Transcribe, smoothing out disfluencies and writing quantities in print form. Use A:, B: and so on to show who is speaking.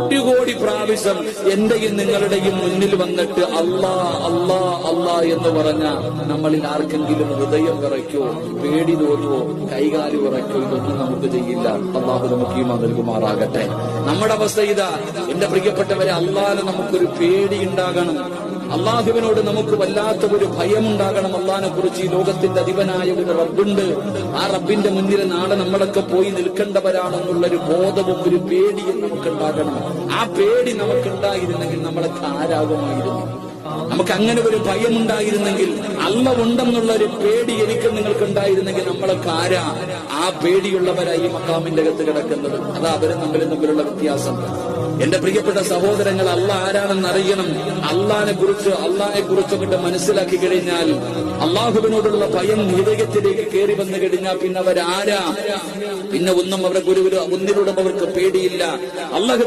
A: 1 കോടി പ്രാവശ്യം എന്റെയും നിങ്ങളുടെയും മുന്നിൽ വന്നിട്ട് അല്ലാ അല്ലാ അല്ലാ എന്ന് പറഞ്ഞ നമ്മളിൽ ആർക്കെങ്കിലും ഹൃദയം വിറയ്ക്കോ, പേടി തോന്നുവോ, കൈകാല് വിറയ്ക്കോ? ഇതൊന്നും നമുക്ക് ചെയ്യില്ല. അള്ളാഹു നമുക്ക് ഈമാൻ നൽകുമാറാകട്ടെ. നമ്മുടെ അവസ്ഥ ഇതാ. എന്റെ പ്രിയപ്പെട്ടവരെ, അള്ളാഹിന് നമുക്കൊരു പേടി ഉണ്ടാകണം. അള്ളാഹുവിനോട് നമുക്ക് വല്ലാത്ത ഒരു ഭയമുണ്ടാകണം. അള്ളാഹിനെ കുറിച്ച് ഈ ലോകത്തിന്റെ അധിപനായ ഒരു റബ്ബുണ്ട്. ആ റബ്ബിന്റെ മുന്നിൽ നാളെ നമ്മളൊക്കെ പോയി നിൽക്കേണ്ടവരാണെന്നുള്ളൊരു ബോധവും ഒരു പേടിയും നമുക്കുണ്ടാകണം. ആ പേടി നമുക്കുണ്ടായിരുന്നെങ്കിൽ നമ്മളൊക്കെ ആരാകുമായിരുന്നു? നമുക്ക് അങ്ങനെ ഒരു ഭയമുണ്ടായിരുന്നെങ്കിൽ, അള്ള ഉണ്ടെന്നുള്ള ഒരു പേടി എനിക്ക് നിങ്ങൾക്കുണ്ടായിരുന്നെങ്കിൽ നമ്മളൊക്കെ ആരാ? ആ പേടിയുള്ളവരായി മക്കാമിന്റെ അകത്ത് കിടക്കുന്നത്. അതാ അവരും തമ്മിലുള്ള വ്യത്യാസം. എന്റെ പ്രിയപ്പെട്ട സഹോദരങ്ങൾ, അള്ള ആരാണെന്ന് അറിയണം. അള്ളാഹിനെ കുറിച്ചൊക്കെ മനസ്സിലാക്കി കഴിഞ്ഞാൽ, അള്ളാഹുവിനോടുള്ള ഭയം ഹൃദയത്തിലേക്ക് കയറി വന്നു കഴിഞ്ഞാൽ പിന്നെ അവരാരാ? പിന്നെ ഒന്നും അവരുടെ ഒന്നിനോടും അവർക്ക് പേടിയില്ല. അള്ളാഹ്